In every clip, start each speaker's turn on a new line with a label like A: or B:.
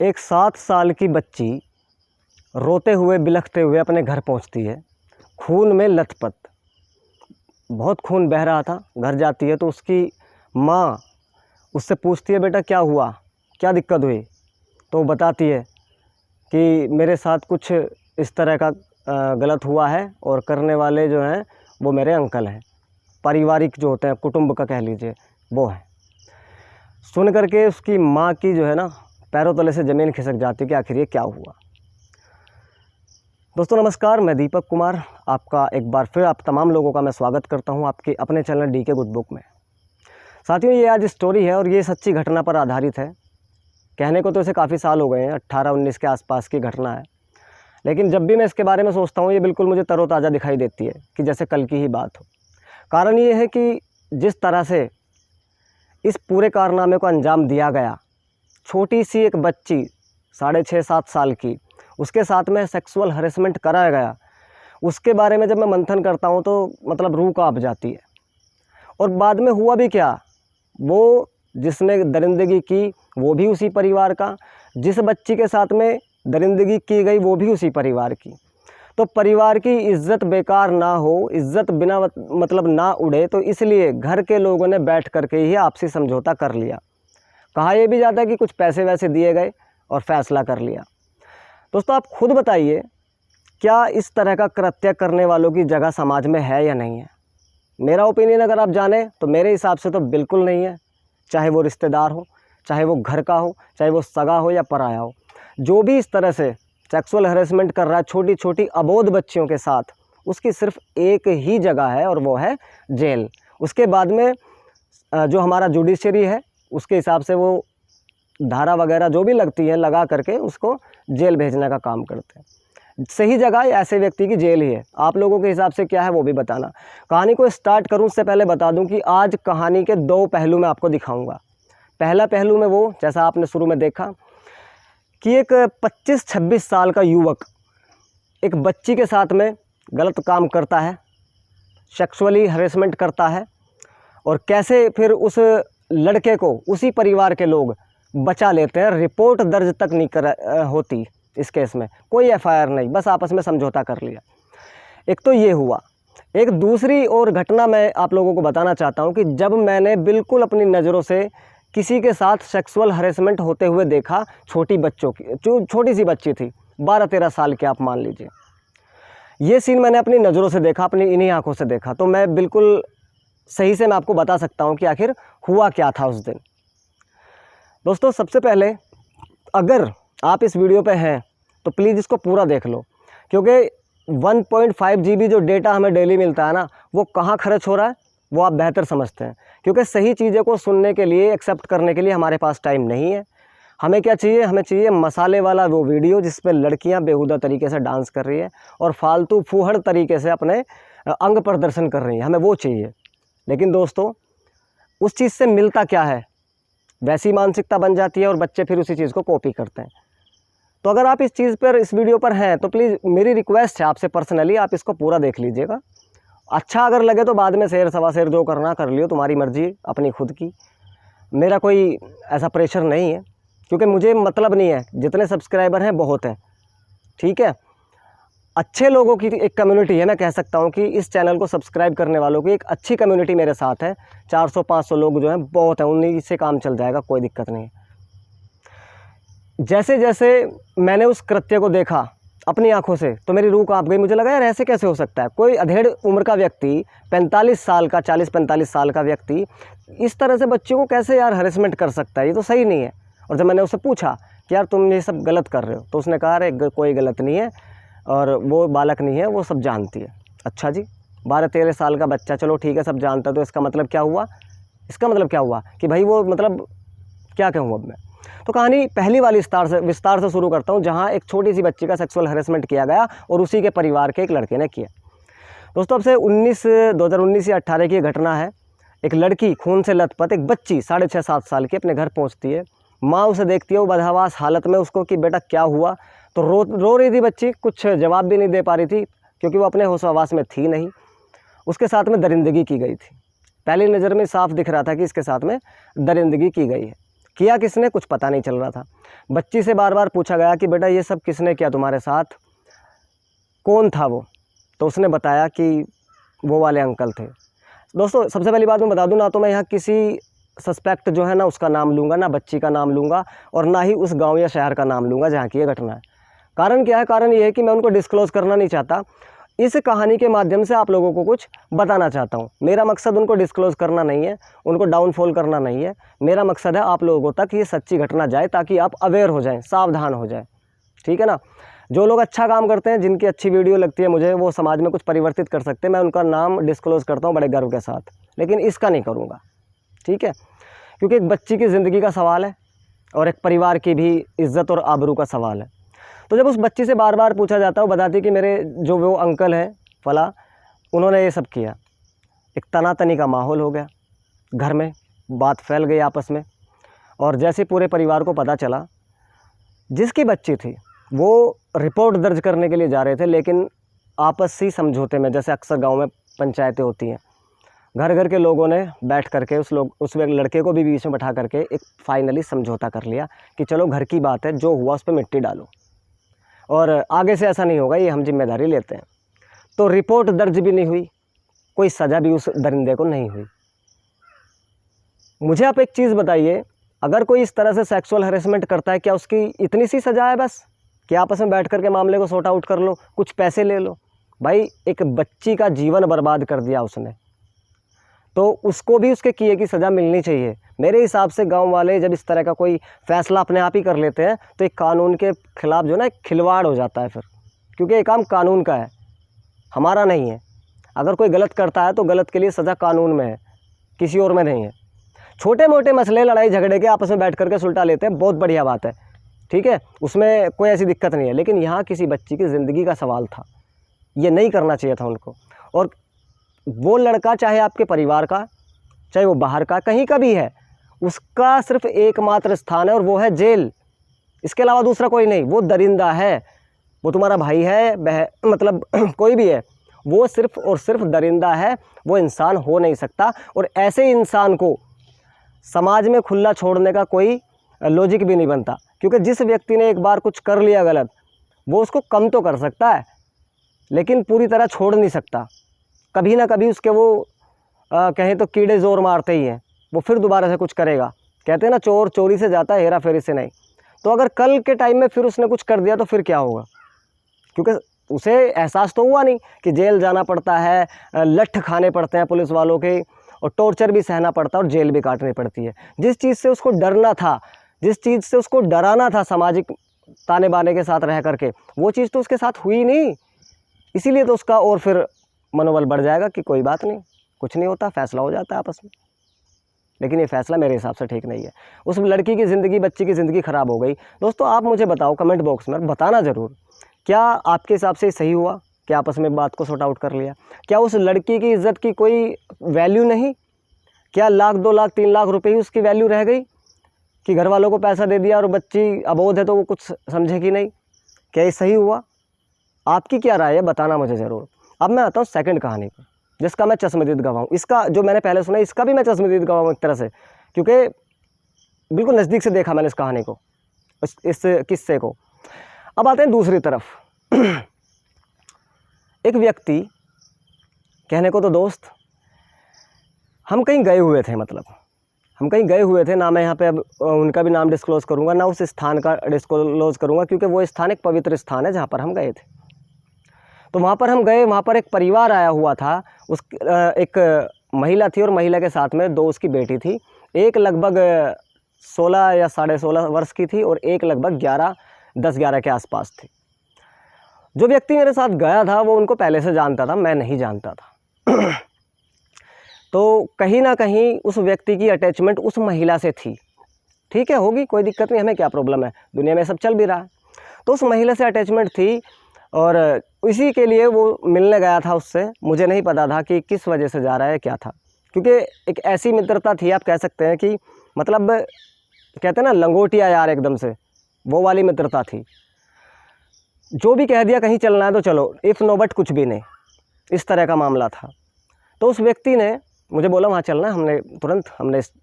A: एक 7 साल की बच्ची रोते हुए बिलखते हुए अपने घर पहुंचती है, खून में लथपथ, बहुत खून बह रहा था। घर जाती है तो उसकी माँ उससे पूछती है, बेटा क्या हुआ, क्या दिक्कत हुई? तो वो बताती है कि मेरे साथ कुछ इस तरह का गलत हुआ है और करने वाले जो हैं वो मेरे अंकल हैं, पारिवारिक जो होते हैं, कुटुंब का कह लीजिए, वो हैं। सुन करके उसकी माँ की जो है ना पैरों तले से ज़मीन खिसक जाती है कि आखिर ये क्या हुआ। दोस्तों नमस्कार, मैं दीपक कुमार आपका एक बार फिर आप तमाम लोगों का मैं स्वागत करता हूं आपके अपने चैनल डीके गुड बुक में। साथियों, ये आज स्टोरी है और ये सच्ची घटना पर आधारित है। कहने को तो इसे काफ़ी साल हो गए हैं, 18-19 के आसपास की घटना है, लेकिन जब भी मैं इसके बारे में सोचता हूँ ये बिल्कुल मुझे तरोताज़ा दिखाई देती है कि जैसे कल की ही बात हो। कारण ये है कि जिस तरह से इस पूरे कारनामे को अंजाम दिया गया, छोटी सी एक बच्ची 6.5-7 साल की, उसके साथ में सेक्सुअल हरेसमेंट कराया गया, उसके बारे में जब मैं मंथन करता हूँ तो मतलब रूह कांप जाती है। और बाद में हुआ भी क्या, वो जिसने दरिंदगी की वो भी उसी परिवार का, जिस बच्ची के साथ में दरिंदगी की गई वो भी उसी परिवार की। तो परिवार की इज्जत बेकार ना हो, इज्जत बिना मतलब ना उड़े, तो इसलिए घर के लोगों ने बैठ करके ही आपसी समझौता कर लिया। कहा यह भी जाता है कि कुछ पैसे वैसे दिए गए और फैसला कर लिया। दोस्तों आप खुद बताइए, क्या इस तरह का कृत्य करने वालों की जगह समाज में है या नहीं है? मेरा ओपिनियन अगर आप जाने तो मेरे हिसाब से तो बिल्कुल नहीं है। चाहे वो रिश्तेदार हो, चाहे वो घर का हो, चाहे वो सगा हो या पराया हो, जो भी इस तरह से सेक्सुअल हरेसमेंट कर रहा है छोटी छोटी अबोध बच्चियों के साथ, उसकी सिर्फ एक ही जगह है और वो है जेल। उसके बाद में जो हमारा जुडिशरी है उसके हिसाब से वो धारा वगैरह जो भी लगती है लगा करके उसको जेल भेजने का काम करते हैं। सही जगह ऐसे व्यक्ति की जेल ही है। आप लोगों के हिसाब से क्या है वो भी बताना। कहानी को स्टार्ट करूं उससे पहले बता दूं कि आज कहानी के 2 पहलू मैं आपको दिखाऊंगा। पहला पहलू में वो, जैसा आपने शुरू में देखा कि एक 25-26 साल का युवक एक बच्ची के साथ में गलत काम करता है, सेक्सुअली हरेसमेंट करता है, और कैसे फिर उस लड़के को उसी परिवार के लोग बचा लेते हैं। रिपोर्ट दर्ज तक नहीं होती इस केस में, कोई एफआईआर नहीं, बस आपस में समझौता कर लिया। एक तो ये हुआ। एक दूसरी और घटना मैं आप लोगों को बताना चाहता हूँ कि जब मैंने बिल्कुल अपनी नज़रों से किसी के साथ सेक्सुअल हरेसमेंट होते हुए देखा, छोटी बच्चों की, जो छोटी सी बच्ची थी 12-13 साल की, आप मान लीजिए, ये सीन मैंने अपनी नज़रों से देखा, अपनी इन्हीं आँखों से देखा, तो मैं बिल्कुल सही से मैं आपको बता सकता हूँ कि आखिर हुआ क्या था उस दिन। दोस्तों सबसे पहले अगर आप इस वीडियो पे हैं तो प्लीज़ इसको पूरा देख लो, क्योंकि 1.5 GB जो डेटा हमें डेली मिलता है ना, वो कहाँ खर्च हो रहा है वो आप बेहतर समझते हैं। क्योंकि सही चीज़ों को सुनने के लिए, एक्सेप्ट करने के लिए हमारे पास टाइम नहीं है। हमें क्या चाहिए? हमें चाहिए मसाले वाला वो वीडियो जिस पर लड़कियाँ बेहुदा तरीके से डांस कर रही है और फालतू फूहड़ तरीके से अपने अंग प्रदर्शन कर रही हैं, हमें वो चाहिए। लेकिन दोस्तों उस चीज़ से मिलता क्या है? वैसी मानसिकता बन जाती है और बच्चे फिर उसी चीज़ को कॉपी करते हैं। तो अगर आप इस चीज़ पर, इस वीडियो पर हैं तो प्लीज़ मेरी रिक्वेस्ट है आपसे पर्सनली, आप इसको पूरा देख लीजिएगा। अच्छा अगर लगे तो बाद में शेयर सवा शेयर जो करना कर लियो, तुम्हारी मर्जी अपनी खुद की। मेरा कोई ऐसा प्रेशर नहीं है, क्योंकि मुझे मतलब नहीं है, जितने सब्सक्राइबर हैं बहुत हैं, ठीक है। अच्छे लोगों की एक कम्युनिटी है, मैं कह सकता हूँ कि इस चैनल को सब्सक्राइब करने वालों की एक अच्छी कम्युनिटी मेरे साथ है। 400-500 लोग जो हैं बहुत हैं, उन्हीं से काम चल जाएगा, कोई दिक्कत नहीं। जैसे जैसे मैंने उस कृत्य को देखा अपनी आंखों से तो मेरी रूह कांप गई। मुझे लगा यार ऐसे कैसे हो सकता है? कोई अधेड़ उम्र का व्यक्ति, 45 साल का, 40-45 साल का व्यक्ति इस तरह से बच्चों को कैसे यार हरेसमेंट कर सकता है? ये तो सही नहीं है। और जब मैंने उससे पूछा कि यार तुम ये सब गलत कर रहे हो, तो उसने कहा अरे कोई गलत नहीं है और वो बालक नहीं है, वो सब जानती है। अच्छा जी, 12-13 साल का बच्चा, चलो ठीक है, सब जानता, तो इसका मतलब क्या हुआ? इसका मतलब क्या हुआ कि भाई वो, मतलब क्या कहूँ अब मैं। तो कहानी पहली वाली विस्तार से शुरू करता हूँ, जहाँ एक छोटी सी बच्ची का सेक्सुअल हरेसमेंट किया गया और उसी के परिवार के एक लड़के ने किया। दोस्तों अब से 2019 या 18 की घटना है। एक लड़की खून से लथपथ, एक बच्ची 6.5-7 साल की अपने घर पहुँचती है। माँ उसे देखती है वो बदहवास हालत में, उसको कि बेटा क्या हुआ? तो रो रही थी बच्ची, कुछ जवाब भी नहीं दे पा रही थी क्योंकि वो अपने होश हवास में थी नहीं। उसके साथ में दरिंदगी की गई थी। पहली नज़र में साफ दिख रहा था कि इसके साथ में दरिंदगी की गई है। किया किसने कुछ पता नहीं चल रहा था। बच्ची से बार बार पूछा गया कि बेटा ये सब किसने किया तुम्हारे साथ, कौन था वो? तो उसने बताया कि वो वाले अंकल थे। दोस्तों सबसे पहली बात मैं बता दूं, ना तो मैं यहाँ किसी सस्पेक्ट जो है ना उसका नाम लूँगा, ना बच्ची का नाम लूँगा, और ना ही उस गांव या शहर का नाम लूँगा जहाँ की ये घटना है। कारण क्या है? कारण ये है कि मैं उनको डिस्क्लोज़ करना नहीं चाहता। इस कहानी के माध्यम से आप लोगों को कुछ बताना चाहता हूँ। मेरा मकसद उनको डिस्क्लोज़ करना नहीं है, उनको डाउनफॉल करना नहीं है। मेरा मकसद है आप लोगों तक ये सच्ची घटना जाए, ताकि आप अवेयर हो जाएं, सावधान हो जाएं। ठीक है ना? जो लोग अच्छा काम करते हैं, जिनकी अच्छी वीडियो लगती है मुझे, वो समाज में कुछ परिवर्तित कर सकते हैं, मैं उनका नाम डिस्क्लोज़ करता हूँ बड़े गर्व के साथ, लेकिन इसका नहीं करूँगा। ठीक है? क्योंकि एक बच्ची की ज़िंदगी का सवाल है और एक परिवार की भी इज़्ज़त और आबरू का सवाल है। तो जब उस बच्ची से बार बार पूछा जाता है, वो बताती है कि मेरे जो वो अंकल हैं फला, उन्होंने ये सब किया। एक तनातनी का माहौल हो गया घर में, बात फैल गई आपस में। और जैसे पूरे परिवार को पता चला, जिसकी बच्ची थी वो रिपोर्ट दर्ज करने के लिए जा रहे थे, लेकिन आपसी समझौते में, जैसे अक्सर गांव में पंचायतें होती हैं, घर घर के लोगों ने बैठ करके उस लड़के को भी बीच में बैठा करके एक फाइनली समझौता कर लिया कि चलो घर की बात है, जो हुआ उस पर मिट्टी डालो और आगे से ऐसा नहीं होगा, ये हम जिम्मेदारी लेते हैं। तो रिपोर्ट दर्ज भी नहीं हुई, कोई सज़ा भी उस दरिंदे को नहीं हुई। मुझे आप एक चीज़ बताइए, अगर कोई इस तरह से सेक्सुअल हैरेसमेंट करता है, क्या उसकी इतनी सी सज़ा है बस कि आपस में बैठ करके मामले को सॉर्ट आउट कर लो, कुछ पैसे ले लो? भाई एक बच्ची का जीवन बर्बाद कर दिया उसने, तो उसको भी उसके किए की सज़ा मिलनी चाहिए। मेरे हिसाब से गांव वाले जब इस तरह का कोई फ़ैसला अपने आप ही कर लेते हैं, तो एक कानून के ख़िलाफ़ जो ना एक खिलवाड़ हो जाता है फिर, क्योंकि ये काम कानून का है, हमारा नहीं है। अगर कोई गलत करता है तो गलत के लिए सज़ा कानून में है, किसी और में नहीं है। छोटे मोटे मसले लड़ाई झगड़े के आपस में बैठ करके सुलटा लेते हैं, बहुत बढ़िया बात है, ठीक है, उसमें कोई ऐसी दिक्कत नहीं है। लेकिन यहाँ किसी बच्ची की ज़िंदगी का सवाल था, ये नहीं करना चाहिए था उनको। और वो लड़का चाहे आपके परिवार का, चाहे वो बाहर का, कहीं का भी है, उसका सिर्फ एकमात्र स्थान है और वो है जेल। इसके अलावा दूसरा कोई नहीं। वो दरिंदा है, वो तुम्हारा भाई है, मतलब कोई भी है, वो सिर्फ और सिर्फ दरिंदा है, वो इंसान हो नहीं सकता। और ऐसे इंसान को समाज में खुला छोड़ने का कोई लॉजिक भी नहीं बनता, क्योंकि जिस व्यक्ति ने एक बार कुछ कर लिया गलत, वो उसको कम तो कर सकता है, लेकिन पूरी तरह छोड़ नहीं सकता। कभी ना कभी उसके वो कहें तो कीड़े ज़ोर मारते ही हैं, वो फिर दोबारा से कुछ करेगा। कहते हैं ना, चोर चोरी से जाता है, हेरा फेरी से नहीं। तो अगर कल के टाइम में फिर उसने कुछ कर दिया तो फिर क्या होगा? क्योंकि उसे एहसास तो हुआ नहीं कि जेल जाना पड़ता है, लठ खाने पड़ते हैं पुलिस वालों के, और टॉर्चर भी सहना पड़ता है और जेल भी काटनी पड़ती है। जिस चीज़ से उसको डरना था, जिस चीज़ से उसको डराना था सामाजिक ताने बाने के साथ रह करके, वो चीज़ तो उसके साथ हुई नहीं। इसीलिए तो उसका और फिर मनोबल बढ़ जाएगा कि कोई बात नहीं, कुछ नहीं होता, फैसला हो जाता है आपस में। लेकिन ये फैसला मेरे हिसाब से ठीक नहीं है। उस लड़की की ज़िंदगी, बच्ची की ज़िंदगी ख़राब हो गई। दोस्तों आप मुझे बताओ कमेंट बॉक्स में, बताना ज़रूर, क्या आपके हिसाब से सही हुआ कि आपस में बात को सॉर्ट आउट कर लिया? क्या उस लड़की की इज़्ज़त की कोई वैल्यू नहीं? क्या लाख 2 लाख 3 लाख रुपए ही उसकी वैल्यू रह गई कि घर वालों को पैसा दे दिया और बच्ची अबोध है तो वो कुछ समझेगी नहीं? क्या ये सही हुआ? आपकी क्या राय है, बताना मुझे ज़रूर। अब मैं आता हूँ सेकंड कहानी पर, जिसका मैं चश्मदीद गवाह हूँ। इसका जो मैंने पहले सुना, इसका भी मैं चश्मदीद गवाह हूँ एक तरह से, क्योंकि बिल्कुल नज़दीक से देखा मैंने इस कहानी को, इस किस्से को। अब आते हैं दूसरी तरफ। एक व्यक्ति, कहने को तो दोस्त, हम कहीं गए हुए थे, मतलब हम कहीं गए हुए थे ना, मैं यहाँ पे अब उनका भी नाम डिस्क्लोज़ करूँगा, ना उस स्थान का डिस्क्लोज़ करूँगा, क्योंकि वो स्थान एक पवित्र स्थान है जहाँ पर हम गए थे। तो वहाँ पर हम गए, वहाँ पर एक परिवार आया हुआ था। एक महिला थी और महिला के साथ में 2 उसकी बेटी थी। एक लगभग 16 या 16.5 वर्ष की थी और एक लगभग 10-11 के आसपास थी। जो व्यक्ति मेरे साथ गया था वो उनको पहले से जानता था, मैं नहीं जानता था। तो कहीं ना कहीं उस व्यक्ति की अटैचमेंट उस महिला से थी। ठीक है, होगी, कोई दिक्कत नहीं, हमें क्या प्रॉब्लम है, दुनिया में सब चल भी रहा है। तो उस महिला से अटैचमेंट थी और इसी के लिए वो मिलने गया था उससे। मुझे नहीं पता था कि किस वजह से जा रहा है, क्या था, क्योंकि एक ऐसी मित्रता थी, आप कह सकते हैं कि मतलब कहते हैं ना लंगोटिया यार, एकदम से वो वाली मित्रता थी। जो भी कह दिया कहीं चलना है तो चलो, इफ़ नो बट कुछ भी नहीं, इस तरह का मामला था। तो उस व्यक्ति ने मुझे बोला वहाँ चलना है, हमने तुरंत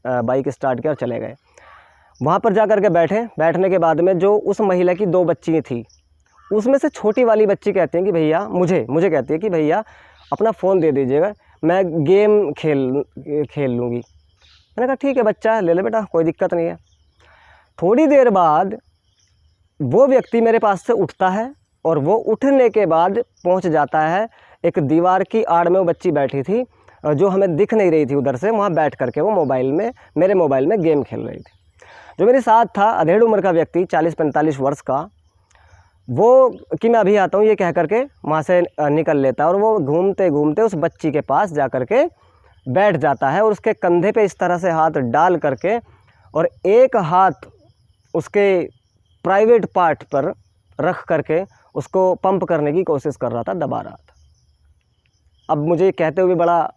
A: बाइक स्टार्ट किया और चले गए। वहाँ पर जा कर के बैठने के बाद में जो उस महिला की 2 बच्ची थी, उसमें से छोटी वाली बच्ची कहती है कि भैया मुझे कहती है कि भैया अपना फ़ोन दे दीजिएगा, मैं गेम खेल लूँगी। मैंने कहा ठीक है बच्चा, ले ले बेटा, कोई दिक्कत नहीं है। थोड़ी देर बाद वो व्यक्ति मेरे पास से उठता है और वो उठने के बाद पहुंच जाता है एक दीवार की आड़ में वो बच्ची बैठी थी, जो हमें दिख नहीं रही थी उधर से, वहाँ बैठ करके वो मेरे मोबाइल में गेम खेल रही थी। जो मेरे साथ था अधेड़ उम्र का व्यक्ति 40-45 वर्ष का, वो कि मैं अभी आता हूँ ये कह करके वहाँ से निकल लेता है और वो घूमते घूमते उस बच्ची के पास जा करके बैठ जाता है और उसके कंधे पे इस तरह से हाथ डाल करके और एक हाथ उसके प्राइवेट पार्ट पर रख करके उसको पंप करने की कोशिश कर रहा था, दबा रहा था। अब मुझे कहते हुए बड़ा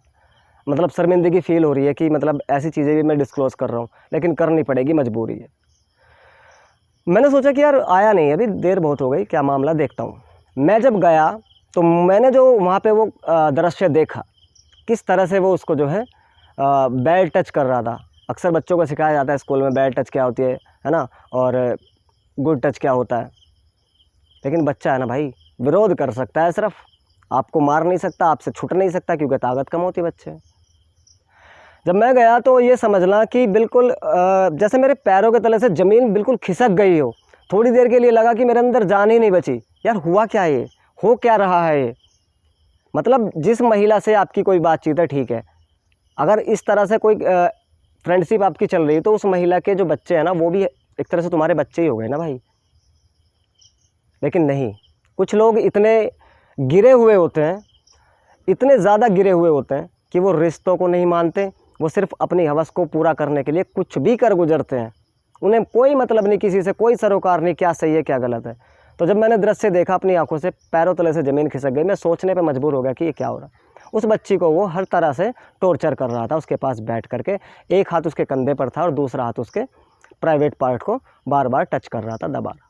A: मतलब शर्मिंदगी फ़ील हो रही है कि मतलब ऐसी चीज़ें भी मैं डिस्क्लोज़ कर रहा हूँ, लेकिन करनी पड़ेगी, मजबूरी है। मैंने सोचा कि यार आया नहीं, अभी देर बहुत हो गई, क्या मामला देखता हूँ। मैं जब गया तो मैंने जो वहाँ पे वो दृश्य देखा, किस तरह से वो उसको जो है बैड टच कर रहा था। अक्सर बच्चों को सिखाया जाता है स्कूल में बैड टच क्या होती है ना, और गुड टच क्या होता है। लेकिन बच्चा है ना भाई, विरोध कर सकता है, सिर्फ आपको मार नहीं सकता, आपसे छूट नहीं सकता, क्योंकि ताकत कम होती है बच्चे। जब मैं गया तो ये समझना कि बिल्कुल जैसे मेरे पैरों के तले से ज़मीन बिल्कुल खिसक गई हो। थोड़ी देर के लिए लगा कि मेरे अंदर जान ही नहीं बची। यार हुआ क्या, ये हो क्या रहा है ये? मतलब जिस महिला से आपकी कोई बातचीत है, ठीक है, अगर इस तरह से कोई फ्रेंडशिप आपकी चल रही है तो उस महिला के जो बच्चे हैं ना, वो भी एक तरह से तुम्हारे बच्चे ही हो गए ना भाई। लेकिन नहीं, कुछ लोग इतने गिरे हुए होते हैं, इतने ज़्यादा गिरे हुए होते हैं कि वो रिश्तों को नहीं मानते, वो सिर्फ अपनी हवस को पूरा करने के लिए कुछ भी कर गुजरते हैं। उन्हें कोई मतलब नहीं किसी से, कोई सरोकार नहीं क्या सही है क्या गलत है। तो जब मैंने दृश्य देखा अपनी आंखों से, पैरों तले से ज़मीन खिसक गई। मैं सोचने पे मजबूर हो गया कि ये क्या हो रहा है। उस बच्ची को वो हर तरह से टॉर्चर कर रहा था, उसके पास बैठ करके। एक हाथ उसके कंधे पर था और दूसरा हाथ उसके प्राइवेट पार्ट को बार बार टच कर रहा था, दबा रहा था।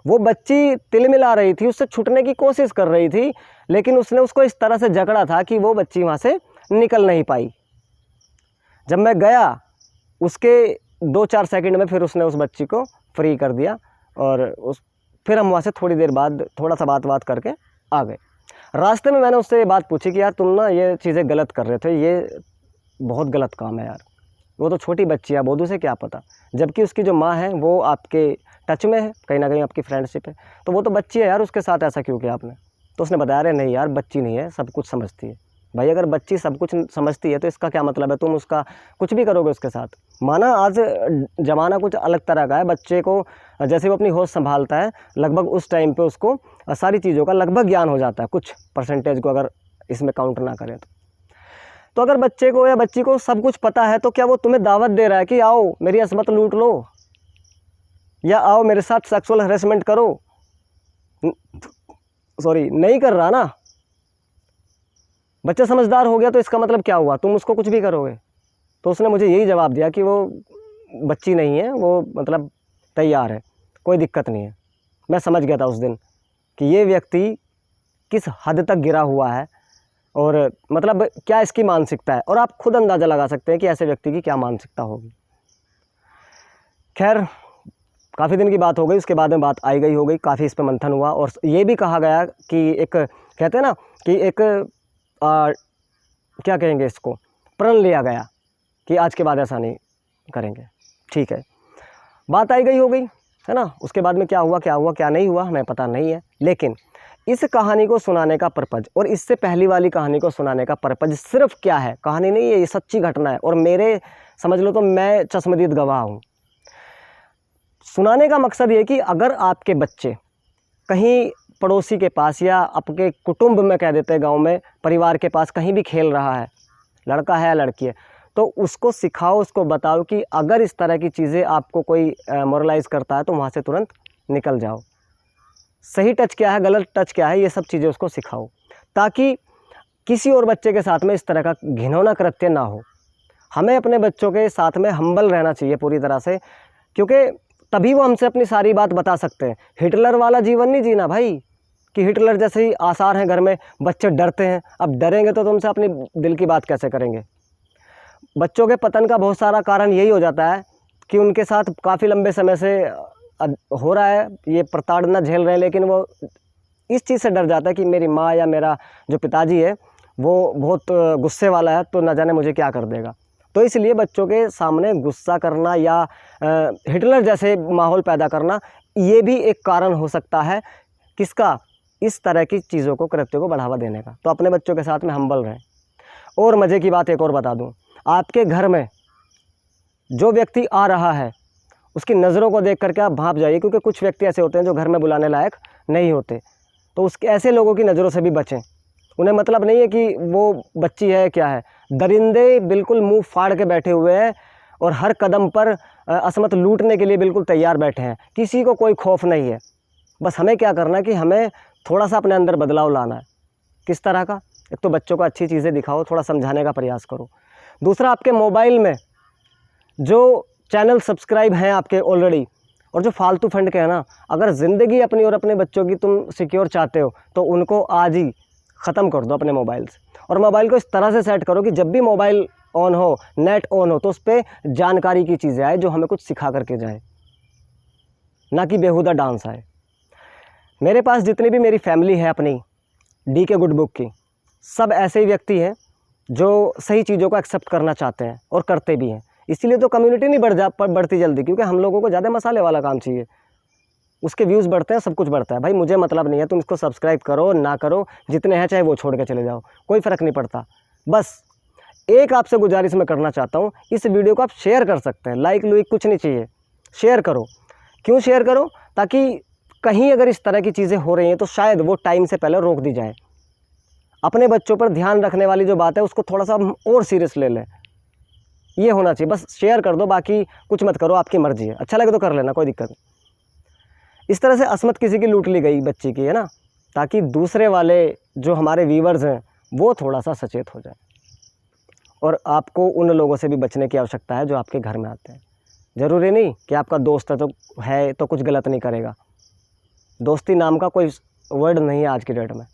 A: वो बच्ची तिलमिला रही थी, उससे छूटने की कोशिश कर रही थी, लेकिन उसने उसको इस तरह से जकड़ा था कि वो बच्ची वहाँ से निकल नहीं पाई। जब मैं गया उसके 2-4 सेकंड में फिर उसने उस बच्ची को फ्री कर दिया और फिर हम वहाँ से थोड़ी देर बाद थोड़ा सा बात करके आ गए। रास्ते में मैंने उससे ये बात पूछी कि यार तुम ना ये चीज़ें गलत कर रहे थे, ये बहुत गलत काम है यार। वो तो छोटी बच्ची है, बोधू से क्या पता, जबकि उसकी जो माँ है वो आपके टच में है, कहीं ना कहीं आपकी फ्रेंडशिप है, तो वो तो बच्ची है यार, उसके साथ ऐसा क्यों किया आपने? तो उसने बताया, अरे नहीं यार बच्ची नहीं है, सब कुछ समझती है। भाई अगर बच्ची सब कुछ समझती है तो इसका क्या मतलब है तुम उसका कुछ भी करोगे उसके साथ? माना आज ज़माना कुछ अलग तरह का है, बच्चे को जैसे वो अपनी होश संभालता है, लगभग उस टाइम पे उसको सारी चीज़ों का लगभग ज्ञान हो जाता है, कुछ परसेंटेज को अगर इसमें काउंट ना करें तो अगर बच्चे को या बच्ची को सब कुछ पता है तो क्या वो तुम्हें दावत दे रहा है कि आओ मेरी असमत लूट लो, या आओ मेरे साथ सेक्सुअल हैरेसमेंट करो? सॉरी, नहीं कर रहा ना। बच्चा समझदार हो गया तो इसका मतलब क्या हुआ, तुम उसको कुछ भी करोगे? तो उसने मुझे यही जवाब दिया कि वो बच्ची नहीं है, वो मतलब तैयार है, कोई दिक्कत नहीं है। मैं समझ गया था उस दिन कि ये व्यक्ति किस हद तक गिरा हुआ है और मतलब क्या इसकी मानसिकता है, और आप खुद अंदाज़ा लगा सकते हैं कि ऐसे व्यक्ति की क्या मानसिकता होगी। खैर काफ़ी दिन की बात हो गई, उसके बाद में बात आई गई हो गई, काफ़ी इस पर मंथन हुआ और ये भी कहा गया कि एक कहते हैं ना कि एक क्या कहेंगे इसको, प्रण लिया गया कि आज के बाद ऐसा नहीं करेंगे। ठीक है, बात आई गई हो गई है ना। उसके बाद में क्या हुआ क्या नहीं हुआ हमें पता नहीं है, लेकिन इस कहानी को सुनाने का पर्पज़ और इससे पहली वाली कहानी को सुनाने का पर्पज़ सिर्फ क्या है, कहानी नहीं है, ये सच्ची घटना है और मेरे समझ लो तो मैं चश्मदीद गवाह हूँ। सुनाने का मकसद ये कि अगर आपके बच्चे कहीं पड़ोसी के पास या आपके कुटुंब में कह देते हैं, गांव में परिवार के पास कहीं भी खेल रहा है, लड़का है या लड़की है, तो उसको सिखाओ, उसको बताओ कि अगर इस तरह की चीज़ें आपको कोई मोरलाइज़ करता है तो वहाँ से तुरंत निकल जाओ। सही टच क्या है, गलत टच क्या है, ये सब चीज़ें उसको सिखाओ, ताकि किसी और बच्चे के साथ में इस तरह का घिनौना कृत्य ना हो। हमें अपने बच्चों के साथ में हम्बल रहना चाहिए पूरी तरह से, क्योंकि तभी वो हमसे अपनी सारी बात बता सकते हैं। हिटलर वाला जीवन नहीं जीना भाई, कि हिटलर जैसे ही आसार हैं घर में, बच्चे डरते हैं। अब डरेंगे तो तुमसे अपनी दिल की बात कैसे करेंगे? बच्चों के पतन का बहुत सारा कारण यही हो जाता है कि उनके साथ काफ़ी लंबे समय से हो रहा है, ये प्रताड़ना झेल रहे हैं, लेकिन वो इस चीज़ से डर जाता है कि मेरी माँ या मेरा जो पिताजी है वो बहुत गुस्से वाला है, तो न जाने मुझे क्या कर देगा। तो इसलिए बच्चों के सामने गुस्सा करना या हिटलर जैसे माहौल पैदा करना, ये भी एक कारण हो सकता है किसका, इस तरह की चीज़ों को, कृत्यों को बढ़ावा देने का। तो अपने बच्चों के साथ में हम्बल रहें। और मज़े की बात एक और बता दूं, आपके घर में जो व्यक्ति आ रहा है उसकी नज़रों को देख करके आप भांप जाइए, क्योंकि कुछ व्यक्ति ऐसे होते हैं जो घर में बुलाने लायक नहीं होते। तो उसके ऐसे लोगों की नज़रों से भी बचें। उन्हें मतलब नहीं है कि वो बच्ची है क्या है, दरिंदे बिल्कुल मुंह फाड़ के बैठे हुए हैं और हर कदम पर असमत लूटने के लिए बिल्कुल तैयार बैठे हैं। किसी को कोई खौफ नहीं है। बस हमें क्या करना है कि हमें थोड़ा सा अपने अंदर बदलाव लाना है। किस तरह का? एक तो बच्चों को अच्छी चीज़ें दिखाओ, थोड़ा समझाने का प्रयास करो। दूसरा, आपके मोबाइल में जो चैनल सब्सक्राइब हैं आपके ऑलरेडी, और जो फालतू फंड के हैं ना, अगर ज़िंदगी अपनी और अपने बच्चों की तुम सिक्योर चाहते हो तो उनको आज ही ख़त्म कर दो अपने मोबाइल से। और मोबाइल को इस तरह से सेट करो कि जब भी मोबाइल ऑन हो, नेट ऑन हो, तो उस पर जानकारी की चीज़ें आए जो हमें कुछ सिखा करके जाए, ना कि बेहुदा डांस आए। मेरे पास जितनी भी मेरी फैमिली है अपनी DK गुड बुक की, सब ऐसे ही व्यक्ति हैं जो सही चीज़ों को एक्सेप्ट करना चाहते हैं और करते भी हैं। इसीलिए तो कम्युनिटी नहीं बढ़ती जल्दी, क्योंकि हम लोगों को ज़्यादा मसाले वाला काम चाहिए। उसके व्यूज़ बढ़ते हैं, सब कुछ बढ़ता है। भाई मुझे मतलब नहीं है, तुम इसको सब्सक्राइब करो ना करो, जितने हैं चाहे वो छोड़ के चले जाओ, कोई फ़र्क नहीं पड़ता। बस एक आपसे गुजारिश मैं करना चाहता हूँ, इस वीडियो को आप शेयर कर सकते हैं। लाइक लुइक कुछ नहीं चाहिए, शेयर करो। क्यों शेयर करो? ताकि कहीं अगर इस तरह की चीज़ें हो रही हैं तो शायद वो टाइम से पहले रोक दी जाए। अपने बच्चों पर ध्यान रखने वाली जो बात है उसको थोड़ा सा हम और सीरियस ले लें, ये होना चाहिए। बस शेयर कर दो, बाकी कुछ मत करो, आपकी मर्जी है। अच्छा लगे तो कर लेना, कोई दिक्कत नहीं। इस तरह से असमत किसी की लूट ली गई बच्ची की, है ना, ताकि दूसरे वाले जो हमारे व्यूवर्स हैं वो थोड़ा सा सचेत हो जाए। और आपको उन लोगों से भी बचने की आवश्यकता है जो आपके घर में आते हैं। ज़रूरी नहीं कि आपका दोस्त है तो कुछ गलत नहीं करेगा। दोस्ती नाम का कोई वर्ड नहीं है आज की डेट में।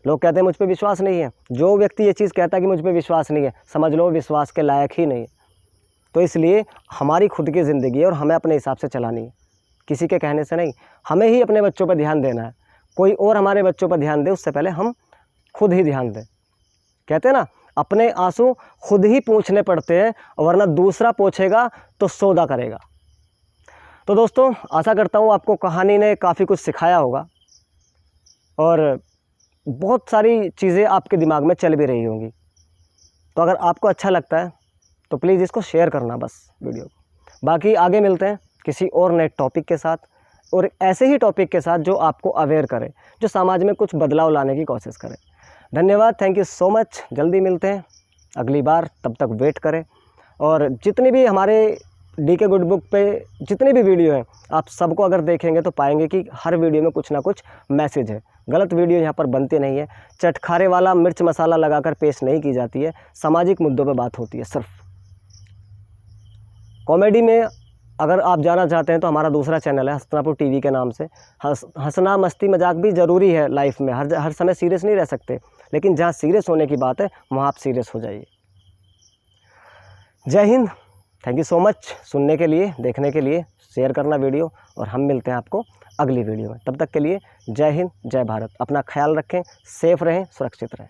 A: लोग कहते हैं मुझ पे विश्वास नहीं है। जो व्यक्ति ये चीज़ कहता है कि मुझ पे विश्वास नहीं है, समझ लो विश्वास के लायक ही नहीं है। तो इसलिए हमारी खुद की ज़िंदगी है और हमें अपने हिसाब से चलानी है, किसी के कहने से नहीं। हमें ही अपने बच्चों पर ध्यान देना है। कोई और हमारे बच्चों पर ध्यान दे उससे पहले हम खुद ही ध्यान दें। कहते हैं ना, अपने आंसू खुद ही पोंछने पड़ते हैं, वरना दूसरा पोंछेगा तो सौदा करेगा। तो दोस्तों, आशा करता हूँ आपको कहानी ने काफ़ी कुछ सिखाया होगा और बहुत सारी चीज़ें आपके दिमाग में चल भी रही होंगी। तो अगर आपको अच्छा लगता है तो प्लीज़ इसको शेयर करना, बस वीडियो को। बाकी आगे मिलते हैं किसी और नए टॉपिक के साथ, और ऐसे ही टॉपिक के साथ जो आपको अवेयर करे, जो समाज में कुछ बदलाव लाने की कोशिश करे। धन्यवाद, थैंक यू सो मच। जल्दी मिलते हैं अगली बार, तब तक वेट करें। और जितनी भी हमारे DK गुड बुक पे जितनी भी वीडियो हैं, आप सबको अगर देखेंगे तो पाएंगे कि हर वीडियो में कुछ ना कुछ मैसेज है। गलत वीडियो यहाँ पर बनती नहीं है, चटखारे वाला मिर्च मसाला लगाकर पेश नहीं की जाती है। सामाजिक मुद्दों पे बात होती है सिर्फ। कॉमेडी में अगर आप जाना चाहते हैं तो हमारा दूसरा चैनल है हस्तिनापुर TV के नाम से। हंसना मस्ती मजाक भी ज़रूरी है लाइफ में, हर समय सीरियस नहीं रह सकते, लेकिन जहाँ सीरियस होने की बात है वहाँ आप सीरियस हो जाइए। जय Hind, thank you so much सुनने के लिए, देखने के लिए। शेयर करना वीडियो, और हम मिलते हैं आपको अगली वीडियो में। तब तक के लिए जय हिंद, जय भारत। अपना ख्याल रखें, सेफ रहें, सुरक्षित रहें।